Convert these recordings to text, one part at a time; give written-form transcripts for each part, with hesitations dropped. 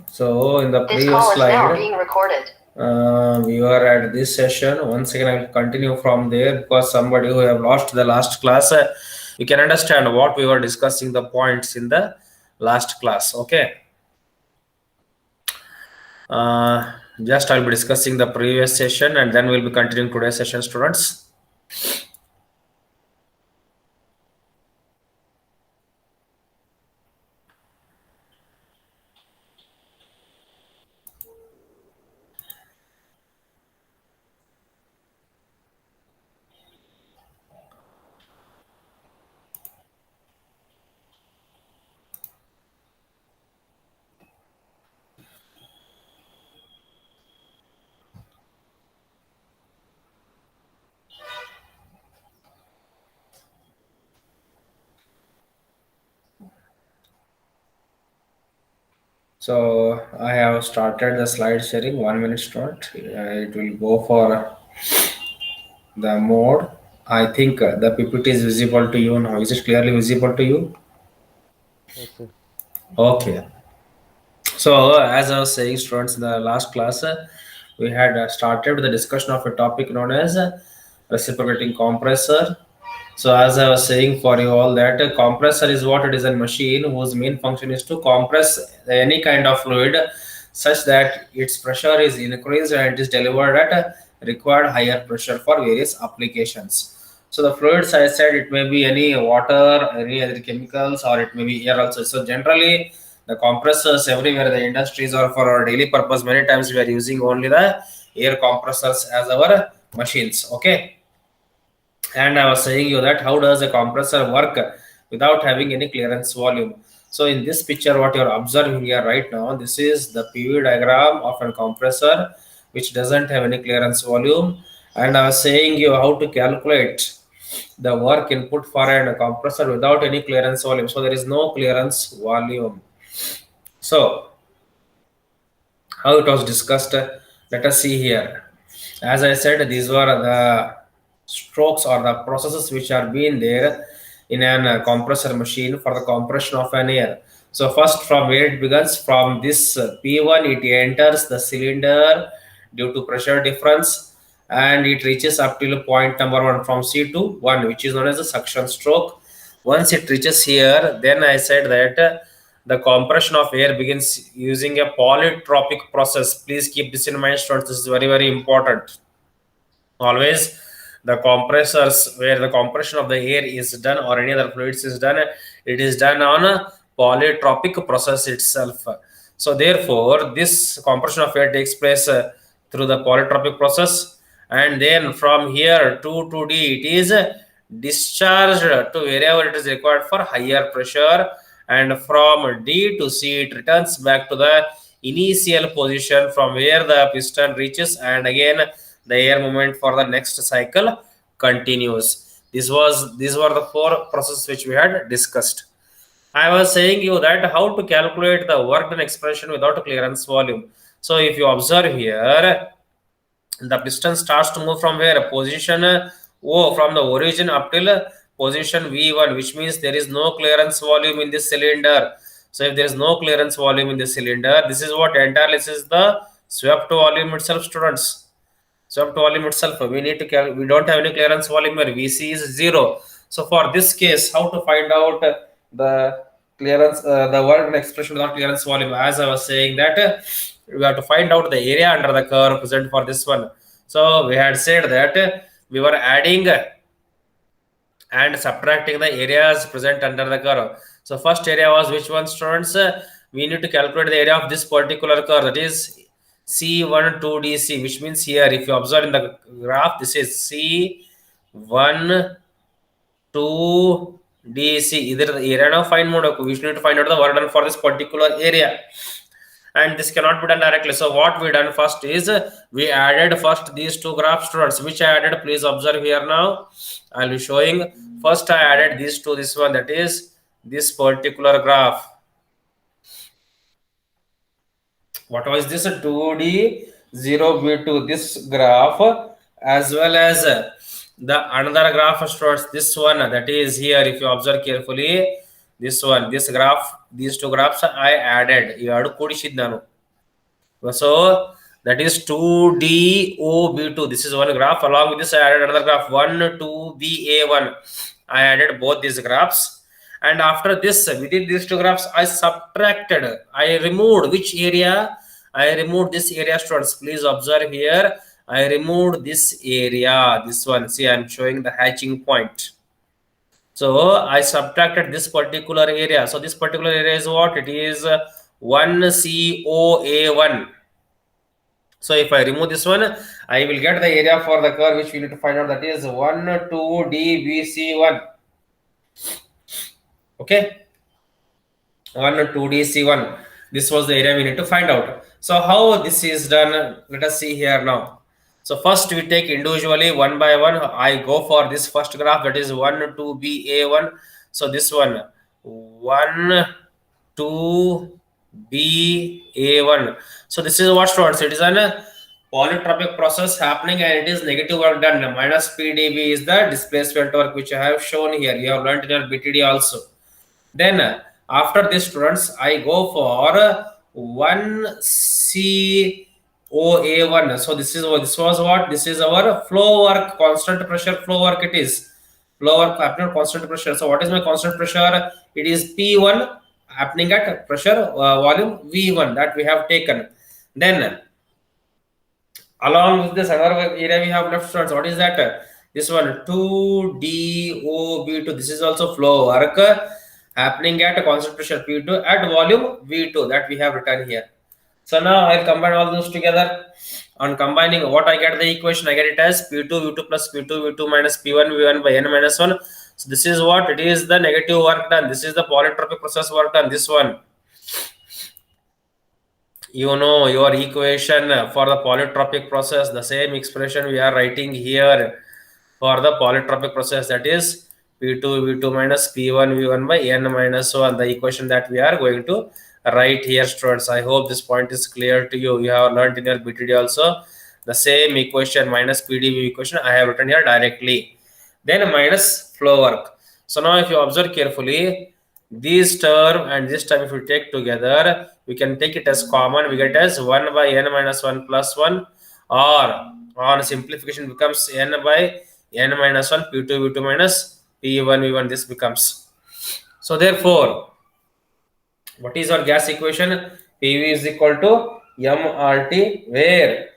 So in the This previous call is now slide, being recorded. we were at this session. Once again, I will continue from there because somebody who have lost the last class, you can understand what we were discussing the points in the last class. Okay. Just I'll be discussing the previous session and then we'll be continuing today's session, students. So I have started the slide sharing. 1 minute start. It will go for the mode. I think the PPT is visible to you now. Is it clearly visible to you? Yes, sir. Okay. So as I was saying, students, in the last class, we had started the discussion of a topic known as reciprocating compressor. So as I was saying for you all that a compressor is what it is a machine whose main function is to compress any kind of fluid such that its pressure is increased and it is delivered at a required higher pressure for various applications. So the fluids I said it may be any water, any other chemicals, or it may be air also. So generally the compressors everywhere the industries or for our daily purpose many times we are using only the air compressors as our machines. Okay, and I was saying you that how does a compressor work without having any clearance volume. So in this picture what you're observing here right now, this is the PV diagram of a compressor which doesn't have any clearance volume, and I was saying you how to calculate the work input for a compressor without any clearance volume. So there is no clearance volume. So how it was discussed, let us see here. As I said, these were the strokes or the processes which are being there in an compressor machine for the compression of an air. So first from where it begins, from this P1 it enters the cylinder due to pressure difference and it reaches up till point number 1 from C to 1, which is known as the suction stroke. Once it reaches here, then I said that the compression of air begins using a polytropic process. Please keep this in mind, students. This is very, very important. Always the compressors where the compression of the air is done or any other fluids is done, it is done on a polytropic process itself. So therefore, this compression of air takes place through the polytropic process, and then from here to D, it is discharged to wherever it is required for higher pressure, and from D to C, it returns back to the initial position from where the piston reaches, and again the air movement for the next cycle continues. These were the four processes which we had discussed. I was saying you that how to calculate the work done expression without a clearance volume. So if you observe here, the piston starts to move from where position O from the origin up till position V1, which means there is no clearance volume in this cylinder. So if there is no clearance volume in this cylinder, this is what entirely is the swept volume itself, students. Swept volume itself, we need to we don't have any clearance volume where VC is 0. So for this case, how to find out the clearance, the work expression without clearance volume? As I was saying that we have to find out the area under the curve present for this one. So we had said that we were adding and subtracting the areas present under the curve. So first area was which one, students? We need to calculate the area of this particular curve, that is C1 to DC, which means here if you observe in the graph, this is C1 to DC. Either the area now find mode, we need to find out the work done for this particular area, and this cannot be done directly. So what we done first is we added first these two graphs, students, which I added. Please observe here now. I'll be showing. First I added these two, this one, that is this particular graph. What was this? 2D 0B2, this graph, as well as the another graph, students, this one, that is here. If you observe carefully, this one, this graph, these two graphs I added. ಎರಡು ಕೂಡಿಸಿದ್ದು ನಾನು. So that is 2DOB2. This is one graph. Along with this, I added another graph 1, 2BA1. I added both these graphs. And after this, within these two graphs, I subtracted. I removed which area? I removed this area, students. Please observe here. I removed this area. This one. See, I'm showing the hatching point. So I subtracted this particular area. So this particular area is what? It is 1COA1. So if I remove this one, I will get the area for the curve which we need to find out. That is 1,2DBC1. Okay, 1,2DC1. This was the area we need to find out. So how this is done? Let us see here now. So first we take individually one by one. I go for this first graph, that is 1,2BA1. So this one 1,2BA1. So this is what, students? It is an polytropic process happening and it is negative work done. Minus PdB is the displacement work which I have shown here. You have learned in your BTD also. Then after this, students, I go for 1COA1. So this was what? This is our flow work, constant pressure flow work. It is flow work happening at constant pressure. So what is my constant pressure? It is P1 happening at pressure volume V1 that we have taken. Then along with this another area we have left, students. What is that? This one 2DOB2. This is also flow work happening at a constant pressure P2 at volume V2 that we have written here. So now I'll combine all those together. On combining, what I get the equation? I get it as P2 V2 plus P2 V2 minus P1 V1 by N minus 1. So this is what? It is the negative work done. This is the polytropic process work done. This one. You know your equation for the polytropic process, the same expression we are writing here for the polytropic process, that is P2 V2 minus P1 V1 by N minus 1, the equation that we are going to write here, students. I hope this point is clear to you. You have learned in your BTD also the same equation, minus PdV equation I have written here directly. Then minus flow work. So now if you observe carefully, this term and this term if we take together, we can take it as common. We get as 1 by N minus 1 plus 1, or on simplification becomes N by N minus 1 P2 V2 minus P1 V1. This becomes. So therefore, what is our gas equation? PV is equal to mRT, where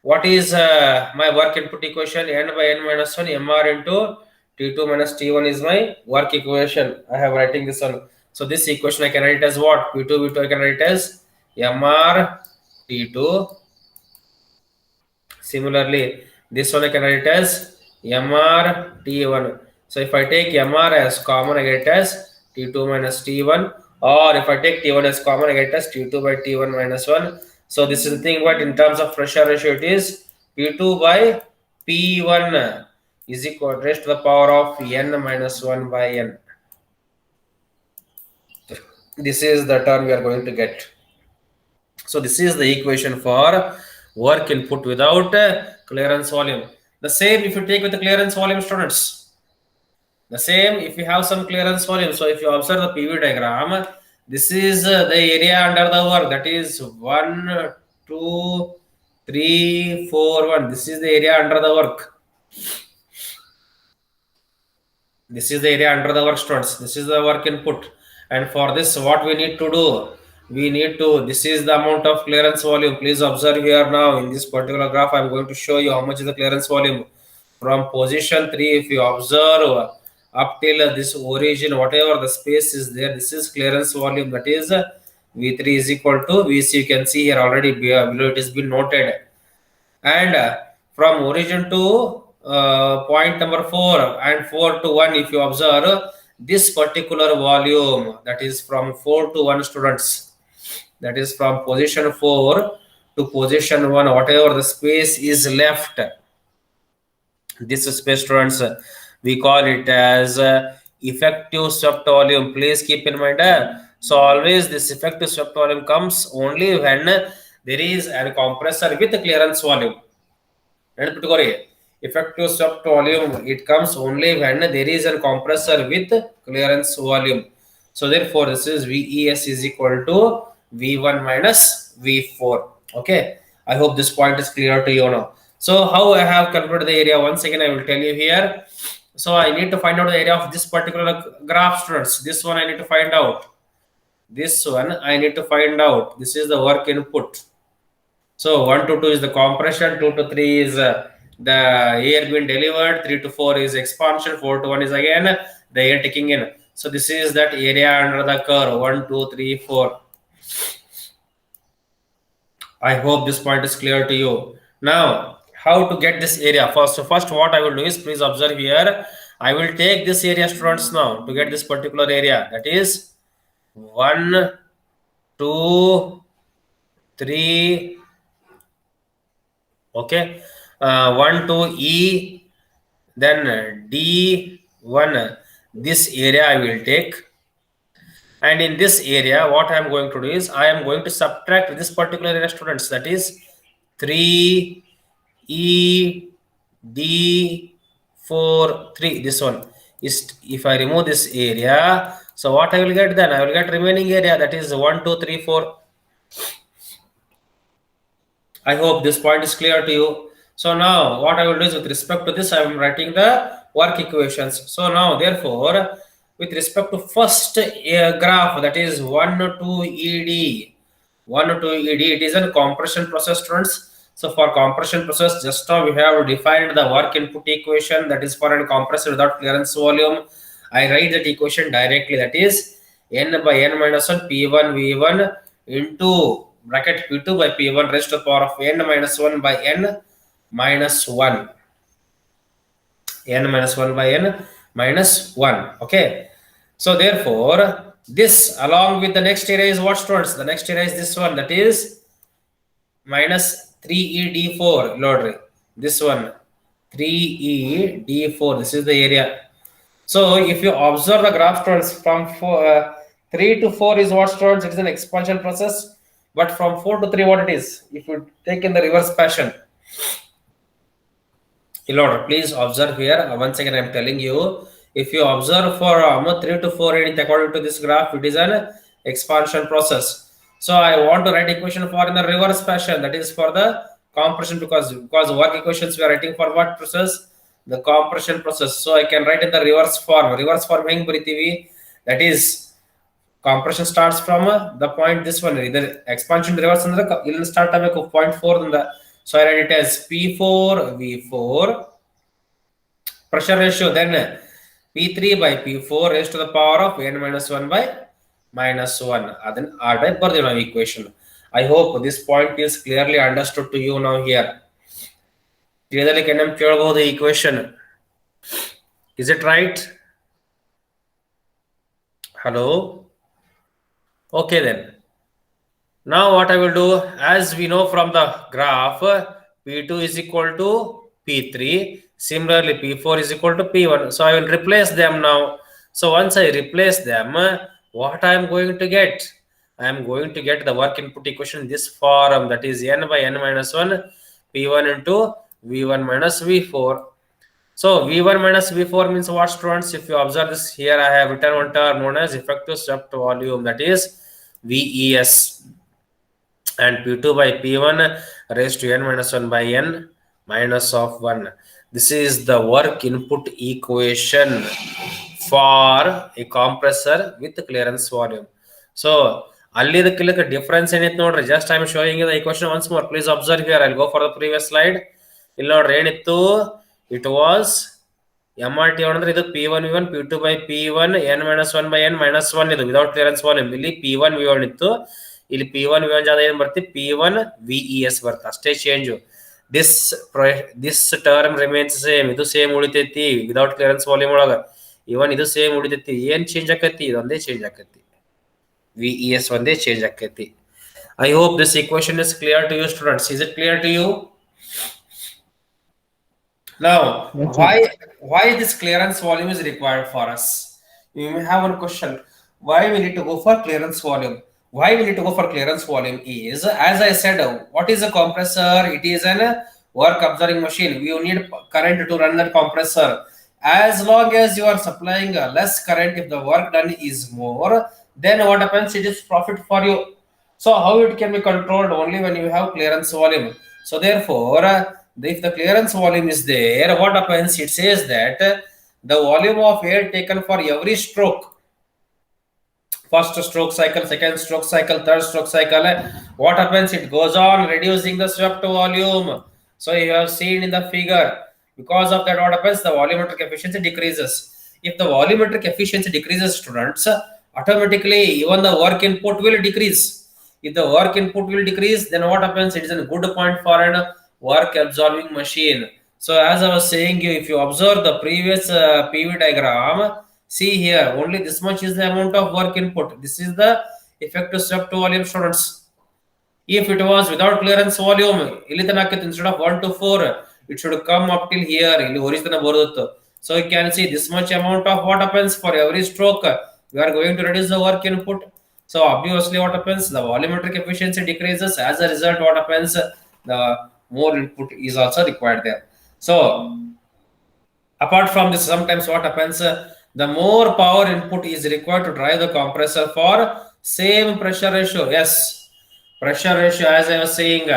what is my work input equation? N by N minus 1 mR into T2 minus T1 is my work equation. I have writing this one. So this equation I can write as what? P2 V2 I can write as mR T2. Similarly, this one I can write as mR T1. So if I take mR as common, I get it as T2 minus T1, or if I take T1 as common, I get it as T2 by T1 minus 1. So this is the thing, but in terms of pressure ratio, it is P2 by P1 is equal to raised to the power of N minus 1 by N. This is the term we are going to get. So this is the equation for work input without clearance volume. The same if you take with the clearance volume, students. The same if you have some clearance volume. So if you observe the PV diagram, this is the area under the work, that is 1, 2, 3, 4, 1. This is the area under the work. This is the area under the work, students. This is the work input. And for this, what we need to do? We need to, this is the amount of clearance volume. Please observe here now. In this particular graph, I'm going to show you how much is the clearance volume. From position 3, if you observe up till this origin, whatever the space is there, this is clearance volume. That is V3 is equal to Vc. You can see here already below it has been noted. And from origin to point number 4 and 4 to 1, if you observe this particular volume, that is from 4 to 1, students. That is from position 4 to position 1, whatever the space is left. This space, students, we call it as effective swept volume. Please keep in mind. So always this effective swept volume comes only when there is a compressor with clearance volume. Effective swept volume, it comes only when there is a compressor with clearance volume. So therefore, this is VES is equal to V1 minus V4. Okay, I hope this point is clear to you now. So how I have calculated the area, once again I will tell you here. So I need to find out the area of this particular graph, students. This one I need to find out. This one I need to find out. This is the work input. So 1 to 2 is the compression, 2 to 3 is the air being delivered, 3 to 4 is expansion, 4 to 1 is again the air taking in. So this is that area under the curve, 1, 2, 3, 4. I hope this point is clear to you. Now, how to get this area? First what I will do is, please observe here, I will take this area, students, now to get this particular area. That is 1, 2, 3, okay, 1 to E, then D1. This area I will take, and in this area what I am going to do is I am going to subtract this particular area, students, that is 3 E D 4 3. This one is, if I remove this area, so what I will get then? I will get remaining area, that is 1 2 3 4. I hope this point is clear to you. So now what I will do is, with respect to this, I am writing the work equations. So now therefore, with respect to first graph, that is 1 to ED, 1 to ED, it is a compression process, students. So for compression process, just now we have defined the work input equation, that is for a compressor without clearance volume. I write that equation directly, that is n by n minus 1 P1 V1 into bracket P2 by P1 raised to the power of n minus 1 by n minus 1. N minus 1 by n minus 1. Okay. So therefore, this along with the next area is what, students? The next area is this one, that is minus 3ED4. Lord, this one 3ED4. This is the area. So if you observe the graph, students, from 3 to 4 is what, students? It is an expansion process. But from 4 to 3, what it is? If you take in the reverse fashion, please observe here. Once again, I am telling you, if you observe for 3 to 4, according to this graph, it is an expansion process. So I want to write equation for in the reverse fashion, that is for the compression, because work equations we are writing for what process? The compression process. So I can write in the reverse form. Reverse form ಹೆಂಗ್ ಬರಿತೀವಿ? That is, compression starts from the point this one, either expansion reverse ಅಂದ್ರೆ ಇಲ್ಲಿ start ಆಗಬೇಕು point 4 ದಿಂದ. So I write it as P4 V4 pressure ratio, then P3 by P4 raised to the power of n minus 1 by minus 1. ಅದನ್ನ ಆ type ಬರ್ತೀವಿ ನಾವು equation. I hope this point is clearly understood to you now here. ತಿಳಿದಲ್ಲಿ ಕೆನಂ ಕೇಳಬಹುದು equation. Is it right? Hello? Okay then. Now what I will do, as we know from the graph, P2 is equal to P3. Similarly, P4 is equal to P1. So I will replace them now. So once I replace them, what I am going to get? I am going to get the work input equation in this form, that is n by n minus 1 P1 into V1 minus V4. So V1 minus V4 means what, students? If you observe this here, I have written one term known as effective swept volume, that is VES, and P2 by P1 raised to n minus 1 by n minus of 1. This is the work input equation for a compressor with clearance volume. So ಅಲ್ಲಿ the difference ಏನಿತ್ತು ನೋಡ್ರಿ, just I am showing you the equation once more. Please observe here. I'll go for the previous slide. ಇಲ್ಲಿ ನೋಡ್ರಿ ಏನಿತ್ತು, it was MRT ಅಂದ್ರೆ ಇದು P1 V1 P2 by P1 n minus 1 by n minus 1 ಇದು without clearance volume. ಇಲ್ಲಿ P1 V1 ಇತ್ತು, ಇಲ್ಲಿ P1 V1 ಜಾಗ ಏನು ಬರ್ತಿ, P1 VES ಬರ್ತ, ಅಷ್ಟೇ change. this term remains same. ಇದು ಸೇಮ್ ಉಳಿತೈತಿ ವಿದೌಟ್ ಕ್ಲಿಯರೆನ್ಸ್ ವಾಲ್ಯೂಮ್ ಒಳಗ. ಇವನ್ ಇದು ಸೇಮ್ ಉಳಿತೈತಿ. ಏನ್ ಚೇಂಜ್ ಆಕೈತಿ? ಇದೊಂದೇ ಚೇಂಜ್ ಆಕೈತಿ, VES ಒಂದೇ ಚೇಂಜ್ ಆಕೈತಿ. I hope this equation is clear to you, students. Is it clear to you? Now, why this clearance volume is required for us? You may have one question. Why we need to go for clearance volume? Why we need to go for clearance volume is, as I said, what is a compressor? It is an work absorbing machine, you need current to run that compressor. As long as you are supplying less current, if the work done is more, then what happens? It is profit for you. So how it can be controlled? Only when you have clearance volume. So therefore, if the clearance volume is there, what happens? It says that the volume of air taken for every stroke, first stroke cycle, second stroke cycle, third stroke cycle, what happens? It goes on reducing the swept volume. So you have seen in the figure, because of that, what happens? The volumetric efficiency decreases. If the volumetric efficiency decreases, students, automatically even the work input will decrease. If the work input will decrease, then what happens? It is a good point for a work absorbing machine. So as I was saying, you if you observe the previous PV diagram, see here, only this much is the amount of work input. This is the effective swept volume, students. If it was without clearance volume, instead of 1 to 4, it should come up till here. So you can see this much amount of what happens for every stroke. We are going to reduce the work input. So obviously what happens? The volumetric efficiency decreases. As a result, what happens? The more input is also required there. So apart from this, sometimes what happens? The more power input is required to drive the compressor for same pressure ratio. Yes, pressure ratio, as I was saying,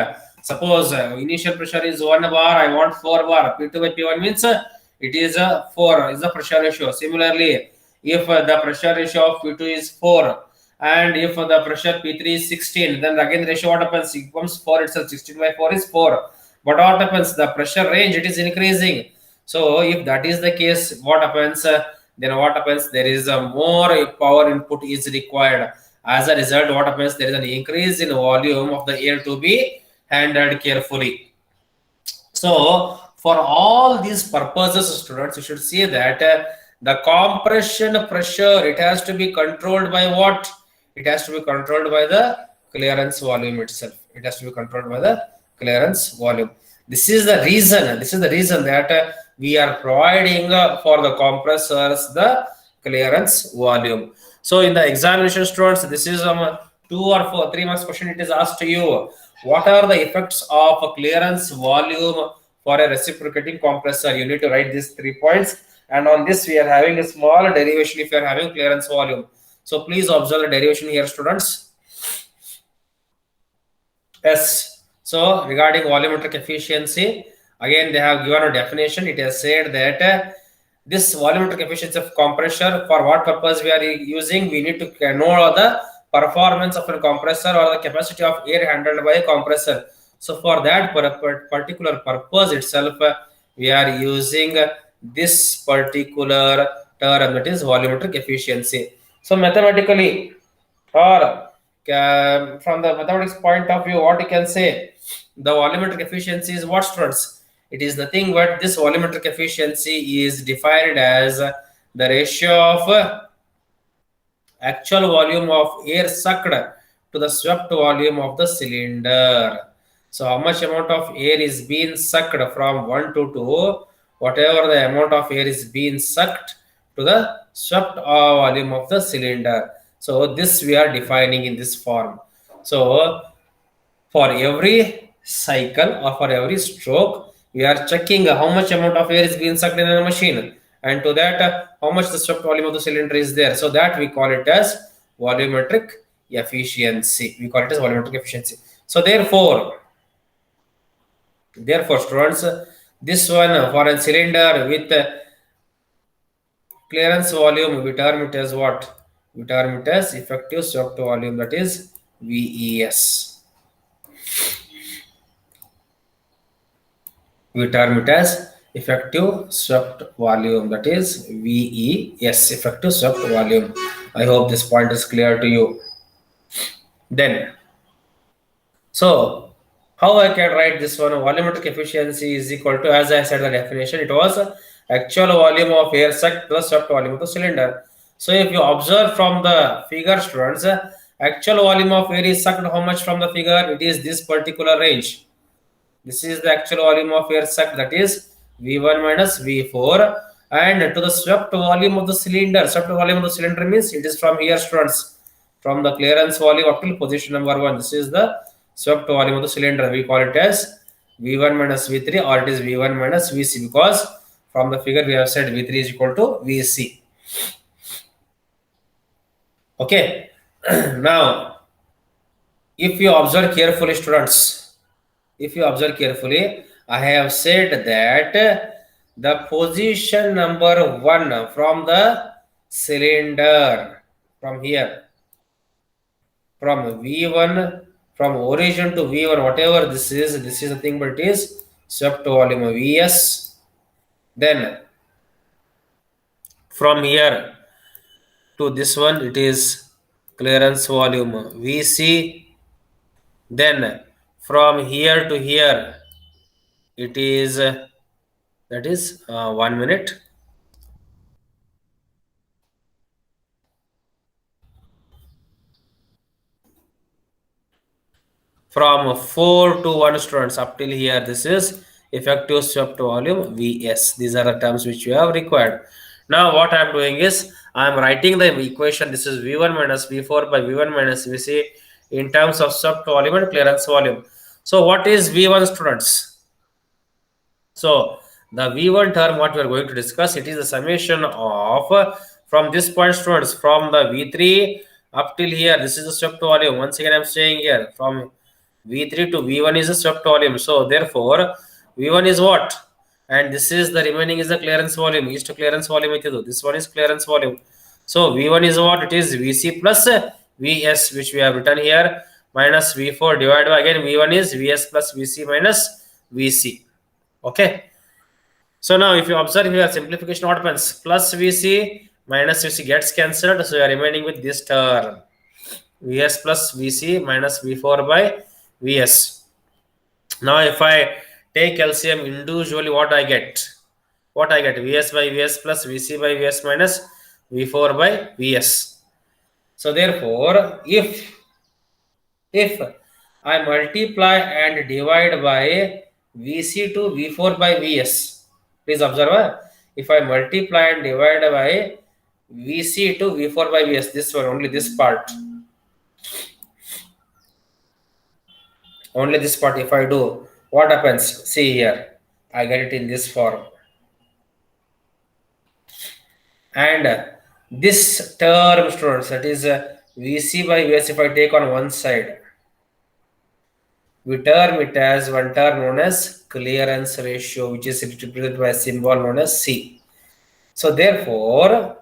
suppose initial pressure is 1 bar, I want 4 bar. P2 by P1 means it is 4 is the pressure ratio. Similarly, if the pressure ratio of P2 is 4 and if the pressure P3 is 16, then again the ratio what happens? It becomes 4 itself. 16 by 4 is 4. But what happens? The pressure range, it is increasing. So if that is the case, what happens? Then what happens? There is a more power input is required. As a result, what happens? There is an increase in volume of the air to be handled carefully. So for all these purposes, students, you should see that the compression pressure, it has to be controlled by what? It has to be controlled by the clearance volume itself. It has to be controlled by the clearance volume. This is the reason. This is the reason that we are providing for the compressors the clearance volume. So in the examination, students, this is 2 or 3 marks question. It is asked to you, what are the effects of a clearance volume for a reciprocating compressor? You need to write these 3 points. And on this, we are having a small derivation if you are having clearance volume. So please observe the derivation here, students. Yes. So regarding volumetric efficiency, again they have given a definition. It has said that this volumetric efficiency of compressor, for what purpose we are using, we need to know the performance of a compressor or the capacity of air handled by a compressor. So for that particular purpose itself, we are using this particular term, that is volumetric efficiency. So mathematically, or from the mathematics point of view, what you can say, the volumetric efficiency is what, students? It is nothing but this volumetric efficiency is defined as the ratio of actual volume of air sucked to the swept volume of the cylinder. So how much amount of air is being sucked from 1 to 2, whatever the amount of air is being sucked to the swept volume of the cylinder. So this we are defining in this form. So for every cycle or for every stroke, we are checking how much amount of air is being sucked in a machine, and to that how much the swept volume of the cylinder is there. So that we call it as volumetric efficiency. We call it as volumetric efficiency. So therefore students, this one for a cylinder with clearance volume, we term it as what? We term it as effective swept volume, that is VES. We term it as effective swept volume, that is VES, effective swept volume. I hope this point is clear to you. Then, so how I can write this one? Volumetric efficiency is equal to, as I said the definition, it was actual volume of air sucked plus swept volume of the cylinder. So if you observe from the figure, students, actual volume of air is sucked how much from the figure? It is this particular range. This is the actual volume of air sucked, that is V1 minus V4. And to the swept volume of the cylinder, swept volume of the cylinder means it is from here, students, from the clearance volume up till position number 1. This is the swept volume of the cylinder. We call it as V1 minus V3, or it is V1 minus Vc, because from the figure we have said V3 is equal to Vc. Okay. Now, if you observe carefully, students, if you observe carefully, I have said that the position number 1 from the cylinder, from here, from V1, from origin to V1, whatever this is the thing, but it is swept volume Vs. Then from here to this one, it is clearance volume Vc. Then from here to here, it is that is 1 minute. From 4 to 1, students, up till here, this is effective swept volume Vs. These are the terms which you have required. Now what I am doing is I am writing the equation. This is V1 minus V4 by V1 minus Vc in terms of swept volume and clearance volume. So what is V1, students? So the V1 term, what we are going to discuss, it is the summation of from this point, students, from the V3 up till here. This is the swept volume. Once again, I am saying here from V3 to V1 is a swept volume. So therefore, V1 is what? And this is the remaining is the clearance volume. Is to clearance volume. This one is clearance volume. So V1 is what? It is Vc plus Vs, which we have written here, minus V4 divided by, again, V1 is Vs plus Vc minus Vc. Okay. So now if you observe here, simplification, what happens? Plus Vc minus Vc gets cancelled. So you are remaining with this term. Vs plus Vc minus V4 by Vs. Now if I take LCM individually, what I get? What I get? Vs by Vs plus Vc by Vs minus V4 by Vs. So therefore, if I multiply and divide by Vc to V4 by Vs, please observe, if I multiply and divide by Vc to V4 by Vs, this one, only this part, only this part, if I do, what happens? See here, I get it in this form. And this term, students, that is Vc by Vs, if I take on one side, we term it as one term known as clearance ratio, which is represented by a symbol known as C. So therefore,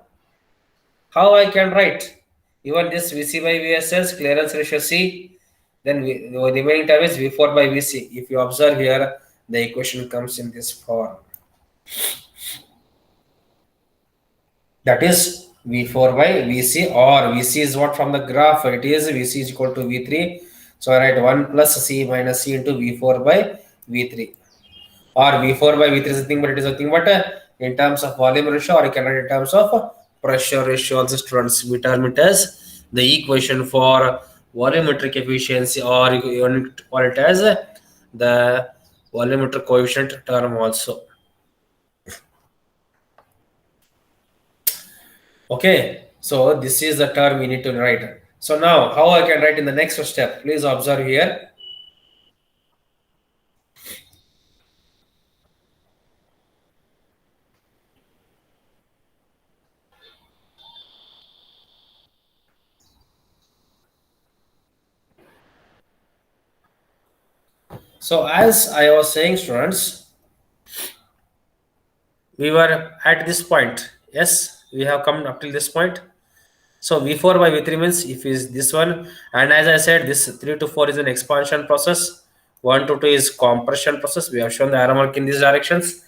how I can write? Even this Vc by Vs as clearance ratio C, then the remaining term is V4 by Vc. If you observe here, the equation comes in this form. That is V4 by Vc, or Vc is what from the graph? It is Vc is equal to V3. So I write 1 plus C minus C into V4 by V3. Or V4 by V3 is nothing but it is nothing but in terms of volume ratio, or you can write in terms of pressure ratio. Also, students, we term it as the equation for volumetric efficiency, or you call it as the volumetric coefficient term also. Okay, so this is the term we need to write. So now, how I can write in the next step? Please observe here. So as I was saying, students, we were at this point. Yes, we have come up till this point. So V4 by V3 means if is this one, and as I said, this 3 to 4 is an expansion process, 1 to 2 is compression process. We have shown the arrow mark in these directions.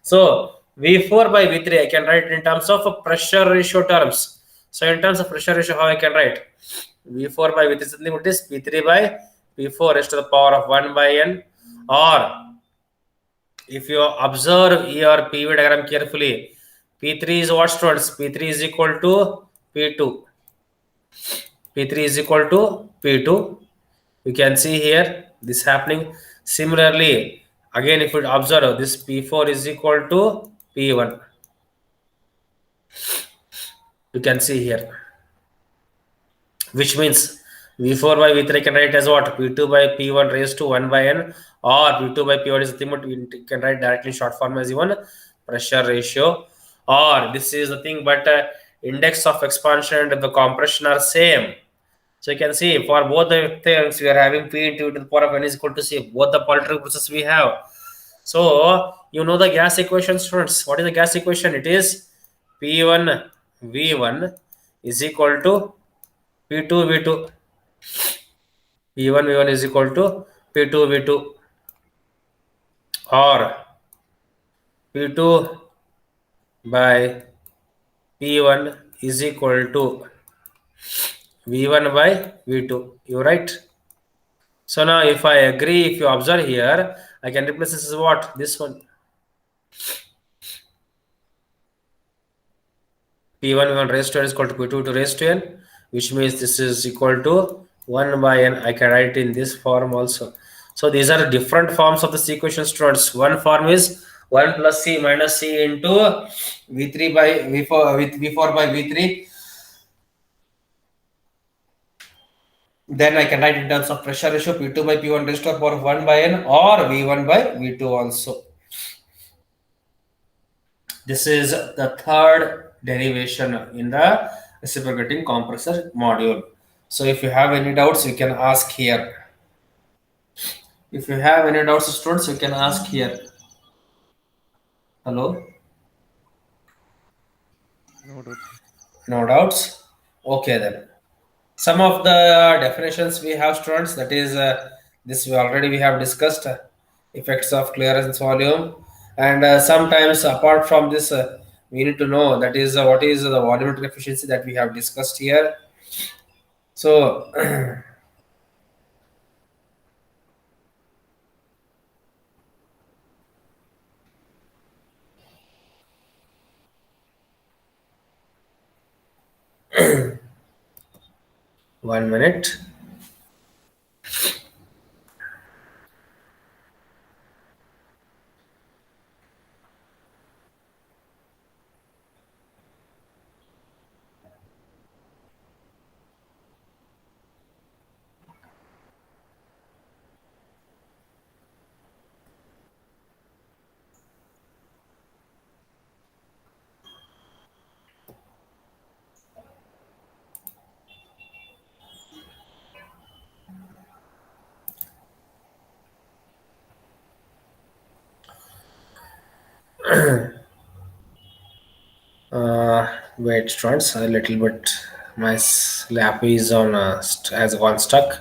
So V4 by V3 I can write in terms of pressure ratio terms. So in terms of pressure ratio, how I can write? V4 by V3 something what is P3 by P4 raised to the power of 1 by n, or if you observe your PV diagram carefully, P3 is what, students? P3 is equal to P2. P3 is equal to P2. You can see here this happening. Similarly, again, if you observe, this P4 is equal to P1. You can see here, which means V4 by V3 can write as what? P2 by P1 raised to 1 by N, or P2 by P1 is nothing but we can write directly short form as even pressure ratio, or this is the thing, but index of expansion and the compression are same. So you can see for both the things we are having P into e to the power of N is equal to C. Both the polytropic process we have. So you know the gas equation, students. What is the gas equation? It is P1 V1 is equal to P2 V2. P1 V1 is equal to P2 V2, or P2 by P1 is equal to V1 by V2. You right? So now if I agree, if you observe here, I can replace this as what? This one. P1 V1 raised to n is equal to P2 to raised to n, which means this is equal to 1 by n. I can write it in this form also. So these are different forms of the equation, students. One form is 1 plus C minus C into V3 by V4 with V4 by V3. Then I can write in terms of pressure ratio P2 by P1 raised to the power of 1 by n, or V1 by V2 also. This is the third derivation in the reciprocating compressor module. So if you have any doubts, you can ask here. If you have any doubts, students, you can ask here. Hello? No doubt, sir. No doubts? Okay then. Some of the definitions we have, students, that is this we have discussed, effects of clearance volume, and sometimes apart from this we need to know that is what is the volumetric efficiency that we have discussed here. So 1 minute. Wait, students, a little bit. My lap is on has gone stuck.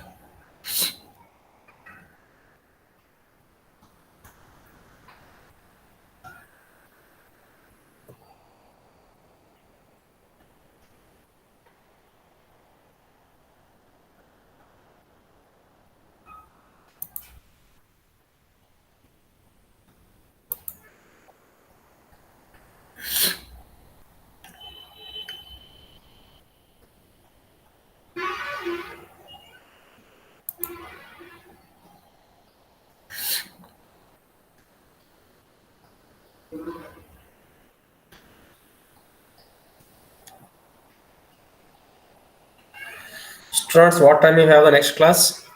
Students, what time you have the next class?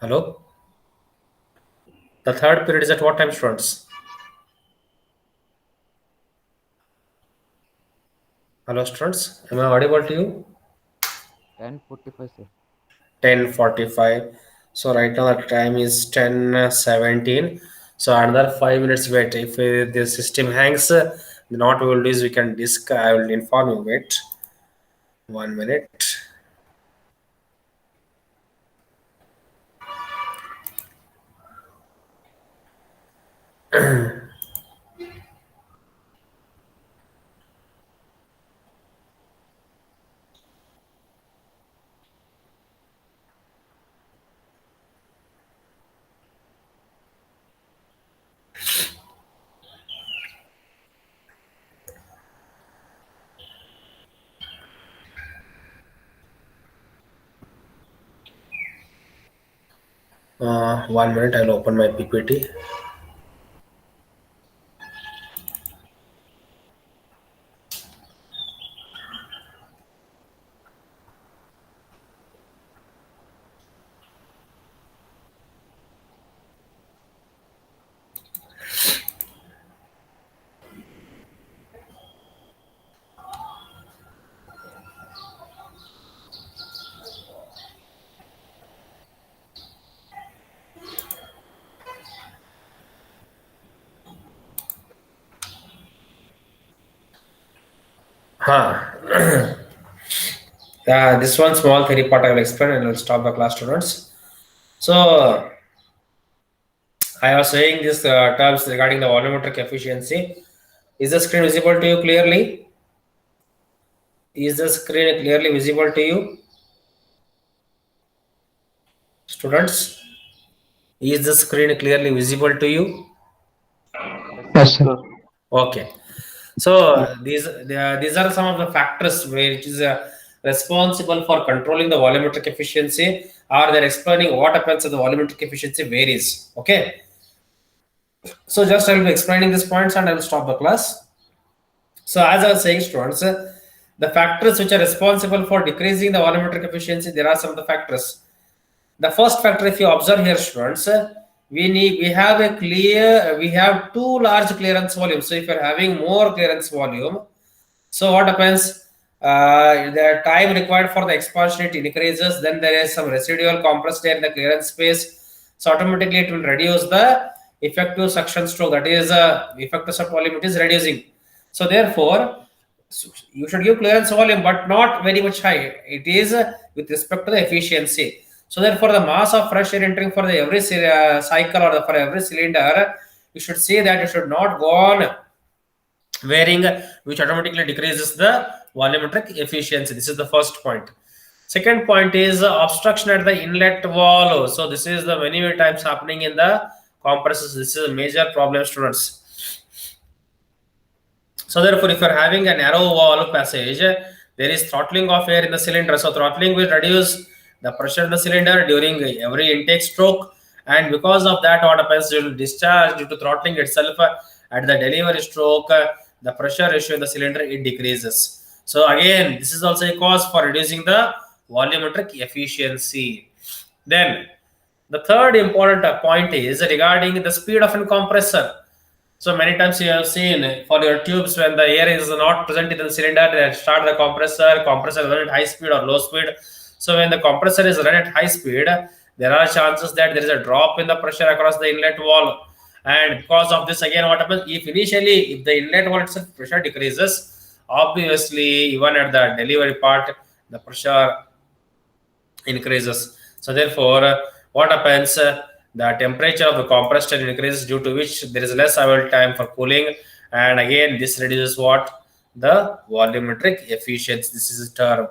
Hello? The third period is at what time, students? Hello, students. Am I audible to you? 10:45, sir. 10:45. So right now the time is 10:17. So another 5 minutes wait. If the system hangs, then what we will do is we can I will inform you. Wait 1 minute. Uh, 1 minute. I'll open my PPT. Huh. This one small theory part I will explain and I will stop the class, students. So I was saying this terms regarding the volumetric efficiency. Is the screen visible to you clearly? Is the screen clearly visible to you, students? Is the screen clearly visible to you? Yes, Yes, sir. sir. Okay. So these are some of the factors which is responsible for controlling the volumetric efficiency, or they're explaining what happens if the volumetric efficiency varies. Okay. So just I will be explaining these points and I will stop the class. So as I was saying, students, the factors which are responsible for decreasing the volumetric efficiency, there are some of the factors. The first factor, if you observe here, students, we have too large clearance volume. So if you're having more clearance volume, so what happens? The time required for the expansion it increases. Then there is some residual compressed air in the clearance space. So automatically it will reduce the effective suction stroke. That is, effective suction volume it is reducing. So therefore, you should give clearance volume, but not very much high. It is with respect to the efficiency. So therefore, the mass of fresh air entering for the every cycle or for every cylinder, you should see that it should not go on varying, which automatically decreases the volumetric efficiency. This is the first point. Second point is obstruction at the inlet valve. So this is the many times happening in the compressors. This is a major problem, students. So therefore, if you are having a narrow valve passage, there is throttling of air in the cylinder. So throttling will reduce the pressure in the cylinder during every intake stroke, and because of that, what happens? You will discharge due to throttling itself at the delivery stroke. The pressure ratio in the cylinder it decreases. So again, this is also a cause for reducing the volumetric efficiency. Then the third important point is regarding the speed of a compressor. So many times you have seen for your tubes when the air is not present in the cylinder, they start the compressor run at high speed or low speed. So when the compressor is run at high speed, there are chances that there is a drop in the pressure across the inlet valve. And because of this, again, what happens? If the inlet valve itself pressure decreases, obviously even at the delivery part, the pressure increases. So therefore, what happens? The temperature of the compressed air increases, due to which there is less available time for cooling, and again this reduces what? The volumetric efficiency. This is a term.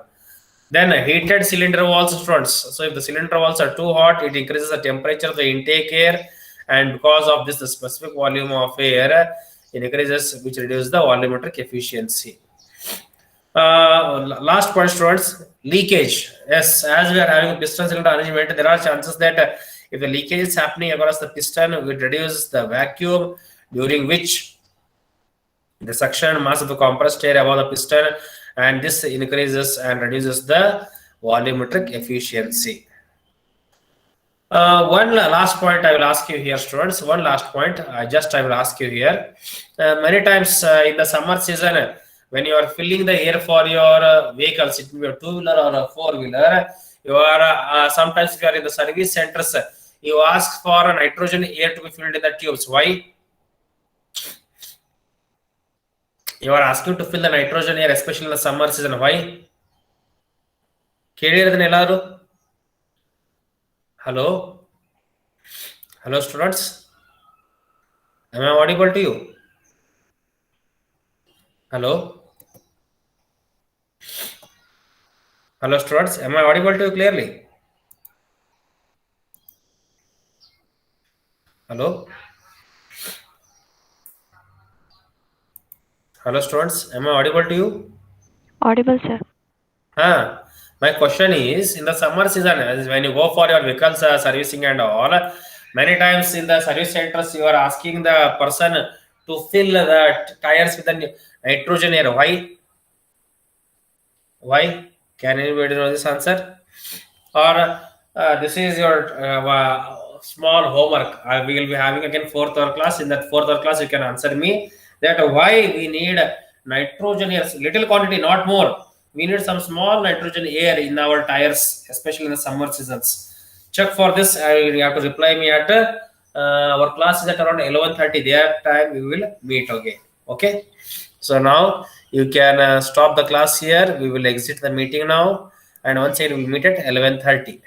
Then heated cylinder walls, fronts. So if the cylinder walls are too hot, it increases the temperature of the intake air, and because of this, the specific volume of air increases, which reduces the volumetric efficiency. Last point, students, leakage. Yes, as we are having a piston cylinder arrangement, there are chances that if the leakage is happening across the piston, it reduces the vacuum, during which the suction mass of the compressed air above the piston, and this increases and reduces the volumetric efficiency. One last point I will ask you here, students. One last point I will ask you here. Many times in the summer season, when you are filling the air for your vehicles, it may be a two-wheeler or a four-wheeler, you are sometimes if you are in the service centers, you ask for a nitrogen air to be filled in the tubes. Why? You are asking to fill the nitrogen air, especially in the summer season. Why? Hello? Hello, students? Am I audible to you? Hello? Hello, students? Am I audible to you clearly? Hello? Hello, students? Am I audible to you? Audible, sir. My question is, in the summer season, when you go for your vehicles servicing and all, many times in the service centers, you are asking the person to fill the tires with the nitrogen air. Why? Why? Can anybody know this answer? Or this is your small homework. We will be having again fourth hour class. In that fourth hour class, you can answer me that why we need nitrogen air, little quantity, not more. We need some small nitrogen air in our tires, especially in the summer seasons. Check for this. You have to reply me at our class is at around 11:30. That time we will meet again. Okay. So now You can stop the class here. We will exit the meeting now, and once again we'll meet at 11:30.